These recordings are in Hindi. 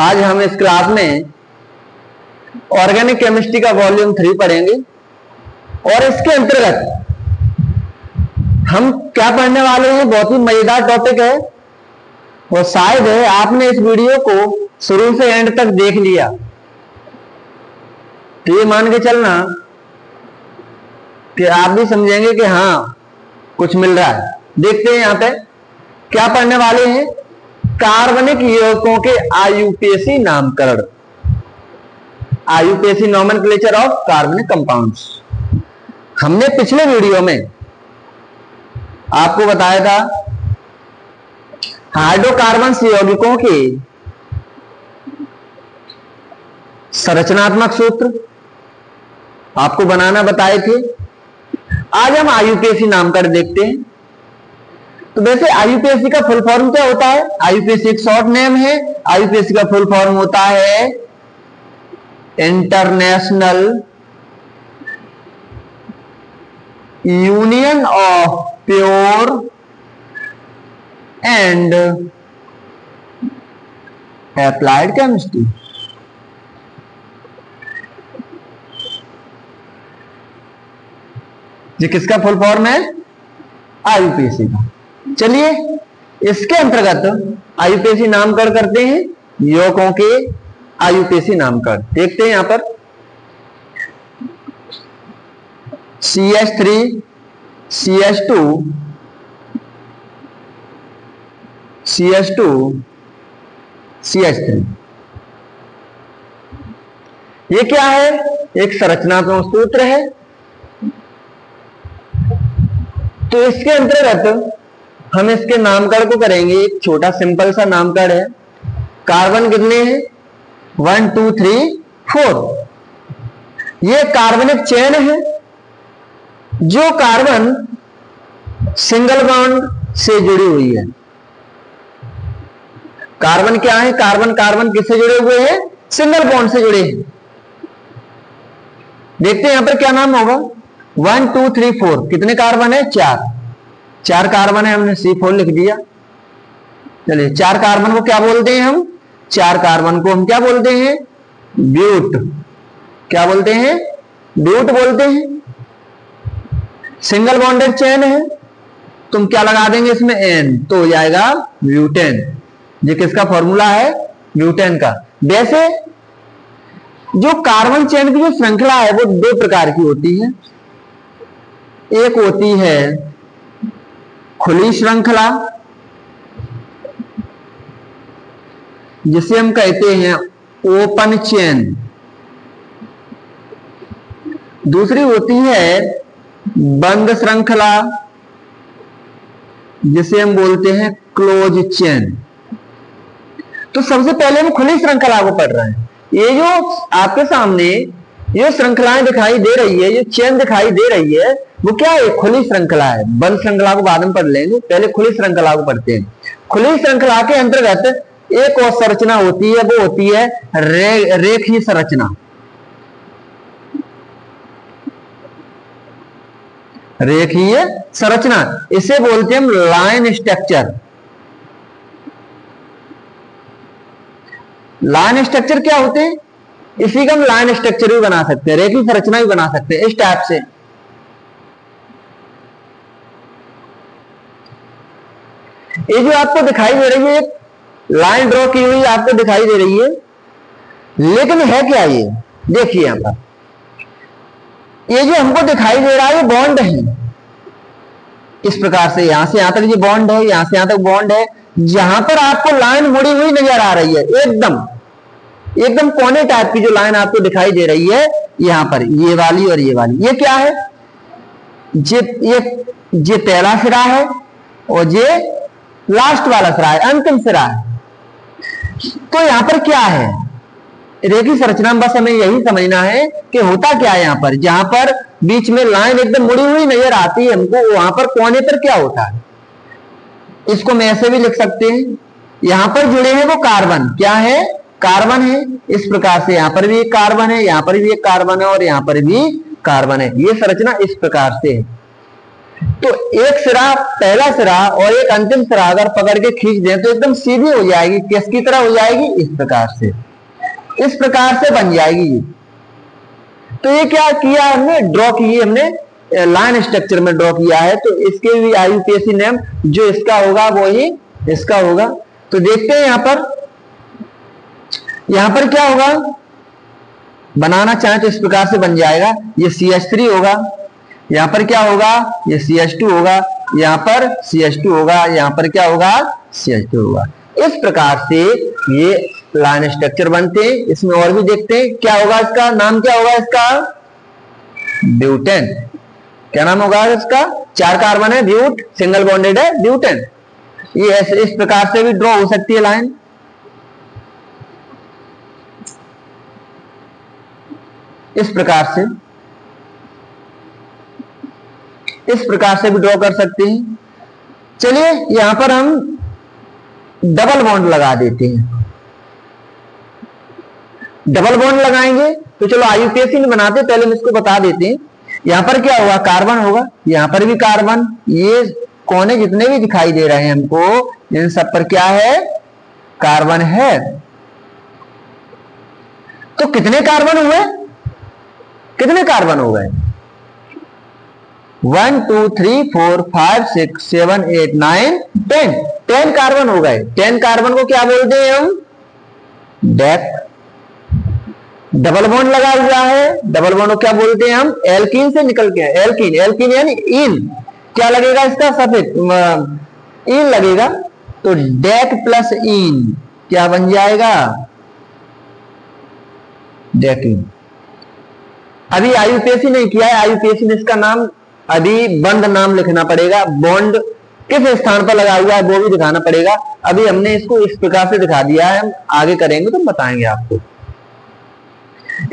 आज हम इस क्लास में ऑर्गेनिक केमिस्ट्री का वॉल्यूम 3 पढ़ेंगे और इसके अंतर्गत हम क्या पढ़ने वाले हैं। बहुत ही मजेदार टॉपिक है और शायद है आपने इस वीडियो को शुरू से एंड तक देख लिया तो ये मान के चलना कि आप भी समझेंगे कि हाँ कुछ मिल रहा है। देखते हैं यहां पे क्या पढ़ने वाले हैं। कार्बनिक यौगिकों के आयुपेसी नामकरण, आयुपेसी नोमेनक्लेचर ऑफ कार्बनिक कंपाउंड्स। हमने पिछले वीडियो में आपको बताया था हाइड्रोकार्बन यौगिकों के संरचनात्मक सूत्र आपको बनाना बताए थे। आज हम आयुपेसी नामकरण देखते हैं। तो वैसे आयुपेसी का फुल फॉर्म क्या होता है? आयुपेसी एक शॉर्ट नेम है। आयुपेसी का फुल फॉर्म होता है international union of pure and applied chemistry. ये किसका फुल फॉर्म है? आयुपेसी का। चलिए इसके अंतर्गत आयुपेसी नामकरण करते हैं। यौगिकों के आयुपेसी नामकरण देखते हैं। यहां पर CH3 CH2 CH2 CH3 ये क्या है? एक संरचनात्मक सूत्र है। तो इसके अंतर्गत हम इसके नामकरण को करेंगे। एक छोटा सिंपल सा नामकरण है। कार्बन कितने हैं? 1 2 3 4। ये कार्बनिक चेन है जो कार्बन सिंगल बॉन्ड से जुड़ी हुई है। कार्बन क्या है? कार्बन कार्बन किससे जुड़े हुए हैं? सिंगल बॉन्ड से जुड़े हैं। देखते हैं यहां पर क्या नाम होगा। 1 2 3 4 कितने कार्बन है? 4 कार्बन है। हमने C4 लिख दिया। चलिए 4 कार्बन को क्या बोलते हैं हम? 4 कार्बन को हम क्या बोलते हैं? ब्यूट। क्या बोलते हैं? ब्यूट बोलते हैं। सिंगल बॉन्डेड चेन है। तुम क्या लगा देंगे इसमें? N, तो हो जाएगा ब्यूटेन। ये किसका फॉर्मूला है? ब्यूटेन का। वैसे जो कार्बन चेन की जो श्रृंखला है वो 2 प्रकार की होती है। एक होती है खुली श्रृंखला जिसे हम कहते हैं ओपन चेन। दूसरी होती है बंद श्रृंखला जिसे हम बोलते हैं क्लोज चेन। तो सबसे पहले हम खुली श्रृंखला को पढ़ रहे हैं। ये जो आपके सामने ये श्रृंखलाएं दिखाई दे रही है, ये चेन दिखाई दे रही है, वो क्या है? खुली श्रृंखला है। बंद श्रृंखला को बाद में पढ़ लेंगे, पहले खुली श्रृंखला को पढ़ते हैं। खुली श्रृंखला के अंतर्गत एक और संरचना होती है, वो होती है रेखीय संरचना। रेखीय संरचना इसे बोलते हैं हम लाइन स्ट्रक्चर। लाइन स्ट्रक्चर क्या होते हैं? इसी का हम लाइन स्ट्रक्चर भी बना सकते हैं, रेखीय संरचना भी बना सकते हैं इस टाइप से। ये जो आपको दिखाई दे रही है लाइन ड्रॉ की हुई आपको दिखाई दे रही है, लेकिन है क्या ये? देखिए यहां पर ये जो हमको दिखाई दे रहा है ये बॉन्ड है। इस प्रकार से यहां से यहां तक ये बॉन्ड है, यहां से यहां तक बॉन्ड है। जहां पर आपको लाइन मुड़ी हुई नजर आ रही है, एकदम एकदम कोने टाइप की जो लाइन आपको दिखाई दे रही है यहां पर, ये वाली और ये वाली, ये क्या है? ये पहला सिरा है और ये लास्ट वाला सिरा है, अंतिम सिरा है। तो यहां पर क्या है? रेखीय संरचना में बस हमें यही समझना है कि होता क्या है। यहां पर जहां पर बीच में लाइन एकदम मुड़ी हुई नजर आती है हमको, वहां पर कोने पर क्या होता है? इसको मैं ऐसे भी लिख सकते हैं। यहां पर जुड़े हैं वो कार्बन, क्या है? कार्बन है। इस प्रकार से यहां पर भी एक कार्बन है, यहां पर भी एक कार्बन है और यहां पर भी कार्बन है। ये संरचना इस प्रकार से है। तो एक सिरा, पहला सिरा और एक अंतिम सिरा अगर पकड़ के खींच दें तो एकदम सीधी हो जाएगी। किसकी तरह हो जाएगी? इस प्रकार से, इस प्रकार से बन जाएगी। तो ये क्या किया हमने? ड्रॉ की, हमने लाइन स्ट्रक्चर में ड्रॉ किया है। तो इसके भी IUPAC नेम जो इसका होगा वो ही इसका होगा। तो देखते हैं यहां पर क्या होगा। बनाना चाहे तो इस प्रकार से बन जाएगा। ये CH3 होगा, यहां पर क्या होगा? ये CH2 होगा, यहां पर CH2 होगा, यहां पर क्या होगा? CH2 होगा। इस प्रकार से ये लाइन स्ट्रक्चर बनते हैं। इसमें और भी देखते हैं क्या होगा। इसका नाम क्या होगा? इसका ब्यूटेन। क्या नाम होगा इसका? 4 कार्बन है, ब्यूट, सिंगल बॉन्डेड है, ब्यूटेन। ये ऐसे इस प्रकार से भी ड्रॉ हो सकती है लाइन। इस प्रकार से भी ड्रॉ कर सकते हैं। चलिए यहां पर हम डबल बॉन्ड लगा देते हैं। डबल बॉन्ड लगाएंगे तो चलो IUPAC नहीं बनाते, पहले हम इसको बता देते हैं। यहां पर क्या होगा? कार्बन होगा, यहां पर भी कार्बन। ये कोने जितने भी दिखाई दे रहे हैं हमको, इन सब पर क्या है? कार्बन है। तो कितने कार्बन हुए? कितने कार्बन हो गए? 1 2 3 4 5 6 7 8 9 10 10 कार्बन हो गए। 10 कार्बन को क्या बोलते हैं हम? डेक। डबल बॉन्ड लगा हुआ है, डबल बॉन्ड को क्या बोलते हैं हम? एल्कीन से निकल के, एल्कीन, एल्कीन यानी इन। क्या लगेगा इसका? सफेद इन लगेगा। तो डेक प्लस इन क्या बन जाएगा? डेकिन। अभी IUPAC नहीं किया है, IUPAC ने इसका नाम अभी बंद नाम लिखना पड़ेगा। बॉन्ड किस स्थान पर लगा हुआ है वो भी दिखाना पड़ेगा। अभी हमने इसको इस प्रकार से दिखा दिया है, हम आगे करेंगे तो बताएंगे आपको।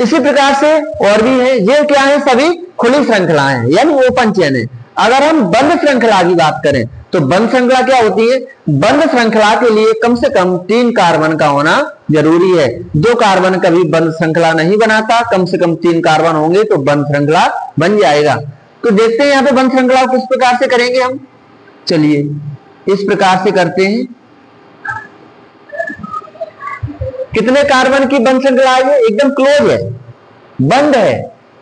इसी प्रकार से और भी है। ये क्या है? सभी खुली श्रृंखलाएं हैं, यानी ओपन चेन है। अगर हम बंद श्रृंखला की बात करें तो बंद श्रृंखला क्या होती है? बंद श्रृंखला के लिए कम से कम 3 कार्बन का होना जरूरी है। 2 कार्बन कभी बंद श्रृंखला नहीं बनाता, कम से कम 3 कार्बन होंगे तो बंद श्रृंखला बन जाएगा। तो देखते हैं यहाँ पे बंद श्रृंखला किस प्रकार से करेंगे हम। चलिए इस प्रकार से करते हैं। कितने कार्बन की बंद श्रृंखला है? एकदम क्लोज है, बंद है।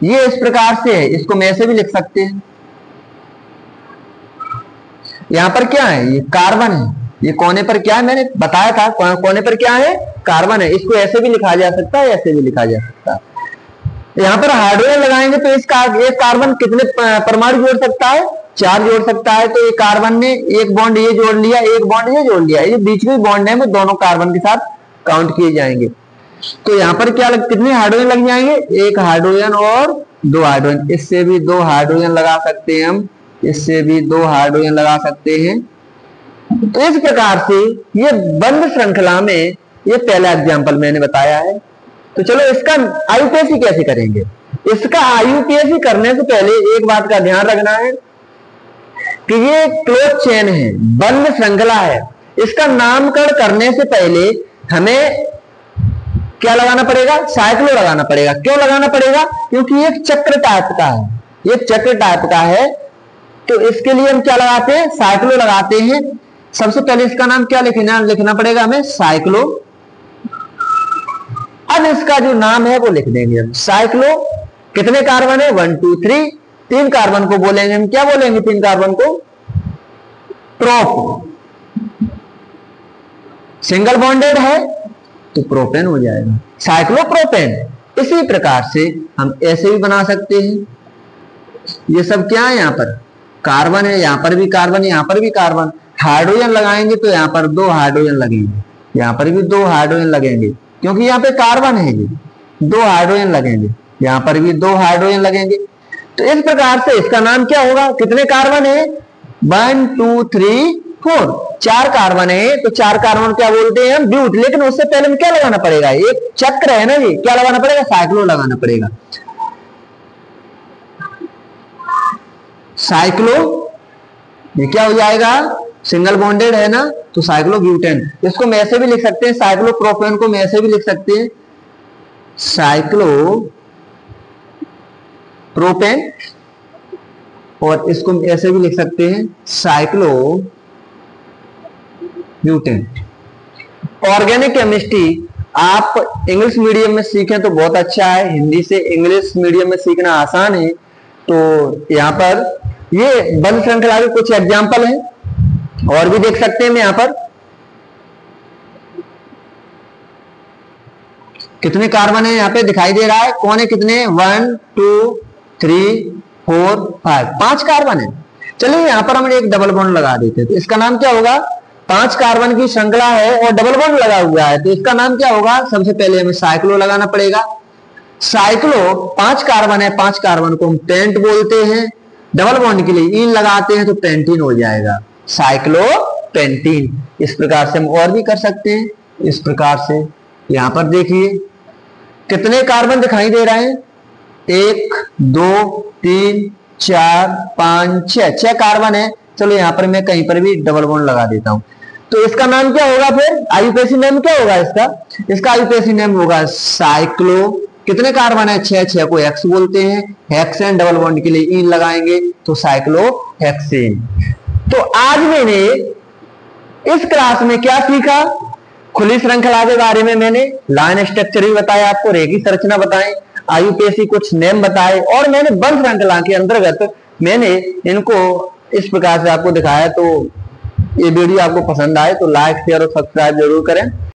ये इस प्रकार से है, इसको मैं ऐसे भी लिख सकते हैं। यहां पर क्या है? ये कार्बन है। ये कोने पर क्या है? मैंने बताया था कोने पर क्या है? कार्बन है। इसको ऐसे भी लिखा जा सकता है, ऐसे भी लिखा जा सकता है। यहां पर हाइड्रोजन लगाएंगे तो इस कार्बन कितने परमाणु जोड़ सकता है? 4 जोड़ सकता है। तो ये कार्बन ने एक बॉन्ड ये जोड़ लिया, एक बॉन्ड ये जोड़ लिया। ये बीच में बॉन्ड है, वो दोनों कार्बन के साथ काउंट किए जाएंगे। तो यहां पर क्या कितने हाइड्रोजन लग जाएंगे? 1 हाइड्रोजन और 2 हाइड्रोजन। इससे भी 2 हाइड्रोजन लगा सकते हैं हम, इससे भी 2 हाइड्रोजन लगा सकते हैं। तो इस प्रकार से ये बंद श्रृंखला में ये पहला एग्जांपल मैंने बताया है। तो चलो इसका IUPAC कैसे करेंगे। इसका IUPAC करने से पहले एक बात का ध्यान रखना है कि ये क्लोज चेन है, बंद श्रृंखला है। इसका नामकरण करने से पहले हमें क्या लगाना पड़ेगा? साइक्लो लगाना पड़ेगा। क्यों लगाना पड़ेगा? क्योंकि ये चक्र टाइप का है, ये चक्र टाइप का है। तो इसके लिए हम क्या लगाते हैं? साइक्लो लगाते हैं। सबसे पहले इसका नाम क्या लिखना पड़ेगा हमें? साइक्लो। अब इसका जो नाम है वो लिख देंगे हम साइक्लो। कितने कार्बन है? 1 2 3। 3 कार्बन को बोलेंगे हम, क्या बोलेंगे? 3 कार्बन को प्रोप। सिंगल बॉन्डेड है तो प्रोपेन हो जाएगा, साइक्लोप्रोपेन। इसी प्रकार से हम ऐसे भी बना सकते हैं। ये सब क्या है? यहां पर कार्बन है, यहां पर भी कार्बन, यहां पर भी कार्बन। हाइड्रोजन लगाएंगे तो यहां पर 2 हाइड्रोजन लगेंगे, यहां पर भी 2 हाइड्रोजन लगेंगे, क्योंकि यहां पे कार्बन है। ये 2 हाइड्रोजन लगेंगे, यहां पर भी 2 हाइड्रोजन लगेंगे। तो इस प्रकार से इसका नाम क्या होगा? कितने कार्बन है? 1 2 3 4। 4 कार्बन है तो 4 कार्बन क्या बोलते हैं हम? ब्यूट। लेकिन उससे पहले में क्या लगाना पड़ेगा? एक चक्र है ना, ये क्या लगाना पड़ेगा? साइक्लो लगाना पड़ेगा। साइक्लो ये क्या हो जाएगा? सिंगल बॉन्डेड है ना, तो साइक्लोब्यूटेन। इसको मैं ऐसे भी लिख सकते हैं, साइक्लोप्रोपेन को मैं ऐसे भी लिख सकते हैं, साइक्लो प्रोपेन और इसको ऐसे भी लिख सकते हैं साइक्लो ब्यूटेन। ऑर्गेनिक केमिस्ट्री आप इंग्लिश मीडियम में सीखें तो बहुत अच्छा है, हिंदी से इंग्लिश मीडियम में सीखना आसान है। तो यहाँ पर ये बंद श्रृंखला के कुछ एग्जाम्पल हैं और भी देख सकते हैं हम यहाँ पर। कितने कार्बन है यहाँ पे दिखाई दे रहा है, कौन है कितने, 1 2 3 4 5, 5 कार्बन है। चलिए यहाँ पर हम एक डबल बॉन्ड लगा देते हैं, तो इसका नाम क्या होगा, 5 कार्बन की श्रृंखला है और डबल बॉन्ड लगा हुआ है, तो इसका नाम क्या होगा, सबसे पहले हमें साइक्लो लगाना पड़ेगा। साइक्लो 5 कार्बन है, 5 कार्बन को हम पेंट बोलते हैं, डबल बॉन्ड के लिए इन लगाते हैं तो पेंटीन हो जाएगा, साइक्लो पेंटीन। इस प्रकार से हम और भी कर सकते हैं, इस प्रकार से। यहां पर देखिए कितने कार्बन दिखाई दे रहे हैं, 1 2 3 4 5 6 कार्बन है। चलो यहां पर मैं कहीं पर भी डबल बॉन्ड लगा देता हूं, तो इसका नाम क्या होगा, फिर आईयूपीएसी नेम क्या होगा इसका आईयूपीएसी नेम होगा साइक्लो। कितने कार्बन है, 6 को हेक्स बोलते हैं, हेक्सेन, डबल बॉन्ड के लिए इन लगाएंगे तो साइक्लो हेक्सेन। तो आज मैंने इस क्लास में क्या सीखा, खुली श्रृंखला के बारे में मैंने लाइन स्ट्रक्चर भी बताया आपको, रेखी संरचना बताएं, आईयूपीएसी कुछ नेम बताए, और मैंने बंद श्रृंखला के अंतर्गत मैंने इनको इस प्रकार से आपको दिखाया। तो ये वीडियो आपको पसंद आए तो लाइक शेयर और सब्सक्राइब जरूर करें।